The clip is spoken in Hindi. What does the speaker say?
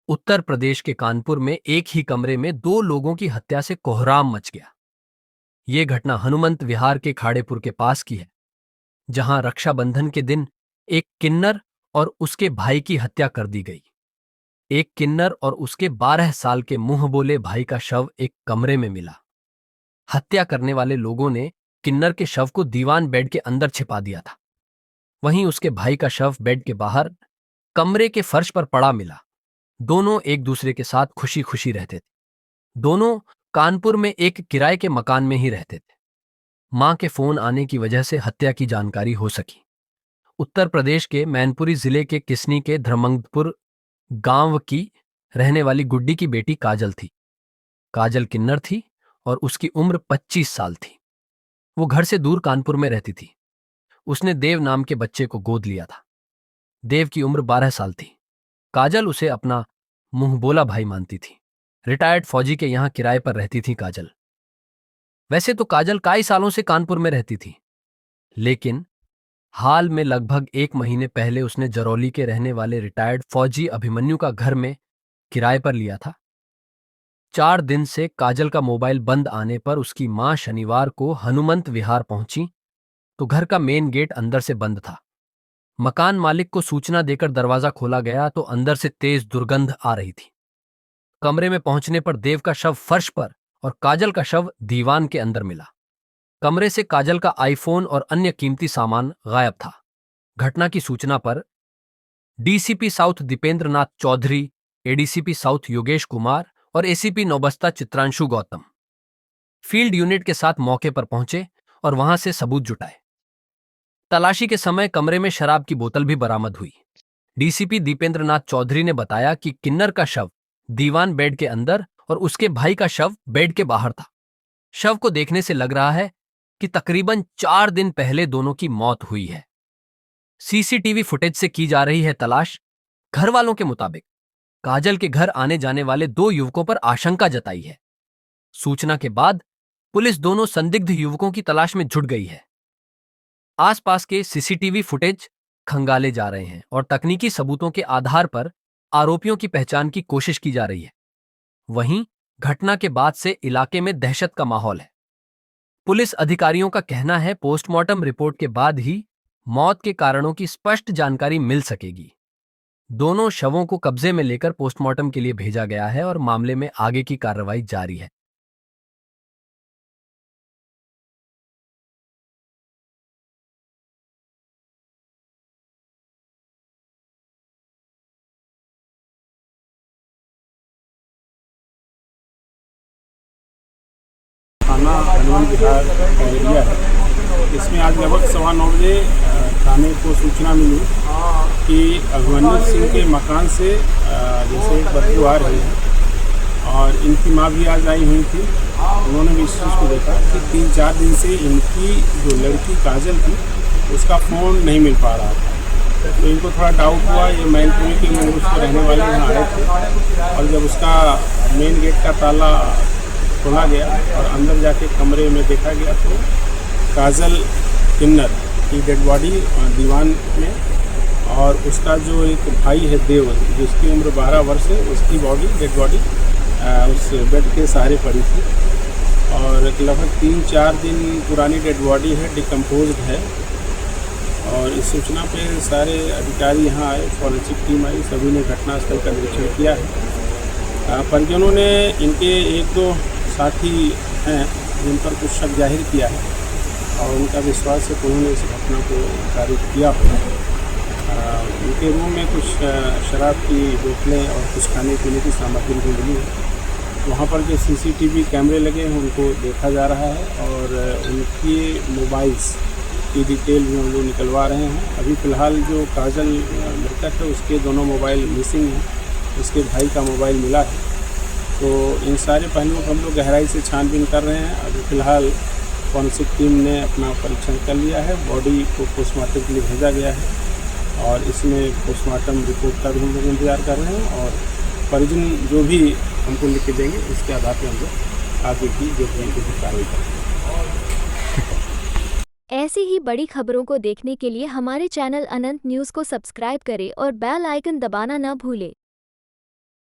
उत्तर प्रदेश के कानपुर में एक ही कमरे में दो लोगों की हत्या से कोहराम मच गया। ये घटना हनुमंत विहार के खाड़ेपुर के पास की है, जहां रक्षाबंधन के दिन एक किन्नर और उसके भाई की हत्या कर दी गई। एक किन्नर और उसके 12 साल के मुंह बोले भाई का शव एक कमरे में मिला। हत्या करने वाले लोगों ने किन्नर के शव को दीवान बेड के अंदर छिपा दिया था। वहीं उसके भाई का शव बेड के बाहर कमरे के फर्श पर पड़ा मिला। दोनों एक दूसरे के साथ खुशी खुशी रहते थे। दोनों कानपुर में एक किराए के मकान में ही रहते थे। मां के फोन आने की वजह से हत्या की जानकारी हो सकी। उत्तर प्रदेश के मैनपुरी जिले के किसनी के धर्मंगपुर गांव की रहने वाली गुड्डी की बेटी काजल थी। काजल किन्नर थी और उसकी उम्र 25 साल थी। वो घर से दूर कानपुर में रहती थी। उसने देव नाम के बच्चे को गोद लिया था। देव की उम्र 12 साल थी। काजल उसे अपना मुंह बोला भाई मानती थी। रिटायर्ड फौजी के यहां किराए पर रहती थी काजल। वैसे तो काजल कई सालों से कानपुर में रहती थी, लेकिन हाल में लगभग 1 महीने पहले उसने जरौली के रहने वाले रिटायर्ड फौजी अभिमन्यु का घर में किराए पर लिया था। 4 दिन से काजल का मोबाइल बंद आने पर उसकी मां शनिवार को हनुमंत विहार पहुंची तो घर का मेन गेट अंदर से बंद था। मकान मालिक को सूचना देकर दरवाजा खोला गया तो अंदर से तेज दुर्गंध आ रही थी। कमरे में पहुंचने पर देव का शव फर्श पर और काजल का शव दीवान के अंदर मिला। कमरे से काजल का आईफोन और अन्य कीमती सामान गायब था। घटना की सूचना पर डीसीपी साउथ दीपेंद्र नाथ चौधरी, एडीसीपी साउथ योगेश कुमार और ACP Naubasta Chitranshu Gautam field unit के साथ मौके पर पहुंचे और वहां से सबूत जुटाए। तलाशी के समय कमरे में शराब की बोतल भी बरामद हुई। डीसीपी दीपेंद्र नाथ चौधरी ने बताया कि किन्नर का शव दीवान बेड के अंदर और उसके भाई का शव बेड के बाहर था। शव को देखने से लग रहा है कि तकरीबन 4 दिन पहले दोनों की मौत हुई है। सीसीटीवी फुटेज से की जा रही है तलाश। घर वालों के मुताबिक काजल के घर आने जाने वाले 2 युवकों पर आशंका जताई है। सूचना के बाद पुलिस दोनों संदिग्ध युवकों की तलाश में जुट गई है। आसपास के सीसीटीवी फुटेज खंगाले जा रहे हैं और तकनीकी सबूतों के आधार पर आरोपियों की पहचान की कोशिश की जा रही है। वहीं घटना के बाद से इलाके में दहशत का माहौल है। पुलिस अधिकारियों का कहना है पोस्टमार्टम रिपोर्ट के बाद ही मौत के कारणों की स्पष्ट जानकारी मिल सकेगी। दोनों शवों को कब्जे में लेकर पोस्टमार्टम के लिए भेजा गया है और मामले में आगे की कार्रवाई जारी है। थाना हनुमंत विहार का एरिया है। इसमें आज लगभग 9:15 बजे थाने को सूचना मिली कि अभिमन्यु सिंह के मकान से जैसे एक बदबू आ रही है और इनकी माँ भी आज आई हुई थी। उन्होंने भी इस चीज़ को देखा कि 3-4 दिन से इनकी जो लड़की काजल थी उसका फ़ोन नहीं मिल पा रहा था। तो इनको थोड़ा डाउट हुआ। ये मैनपुरी के लोग उसके रहने वाले यहाँ आए थे और जब उसका मेन गेट का ताला खोला गया और अंदर जाके कमरे में देखा गया तो काजल किन्नर की डेड बॉडी दीवान में और उसका जो एक भाई है देव जिसकी उम्र 12 वर्ष है उसकी डेड बॉडी उस बेड के सहारे पड़ी थी और लगभग 3-4 दिन पुरानी डेड बॉडी है, डिकम्पोज है। और इस सूचना पे सारे अधिकारी यहाँ आए, फॉरेंसिक टीम आई, सभी ने घटनास्थल का निरीक्षण किया है। परिजनों ने इनके 1-2 साथी हैं जिन पर कुछ शक जाहिर किया है और उनका विश्वास है कि उन्होंने इस घटना को कारित किया हो। उनके रूम में कुछ शराब की बोतलें और कुछ खाने पीने की सामग्री भी मिली है। वहाँ पर जो सीसीटीवी कैमरे लगे हैं उनको देखा जा रहा है और उनकी मोबाइल्स की डिटेल भी हम लोग निकलवा रहे हैं। अभी फ़िलहाल जो काजल मृतक है उसके दोनों मोबाइल मिसिंग हैं, उसके भाई का मोबाइल मिला है। तो इन सारे पहलुओं को हम लोग गहराई से छानबीन कर रहे हैं। अभी फ़िलहाल फॉरेंसिक टीम ने अपना परीक्षण कर लिया है, बॉडी को पोस्टमार्टम के लिए भेजा गया है और इसमें पोस्टमार्टम रिपोर्ट का भी हम लोग इंतजार कर रहे हैं और परिजन जो भी हमको लिख के देंगे उसके आधार पर हम लोग आगे की जो कार्रवाई करेंगे। ऐसी ही बड़ी खबरों को देखने के लिए हमारे चैनल अनंत न्यूज़ को सब्सक्राइब करें और बेल आइकन दबाना न भूलें।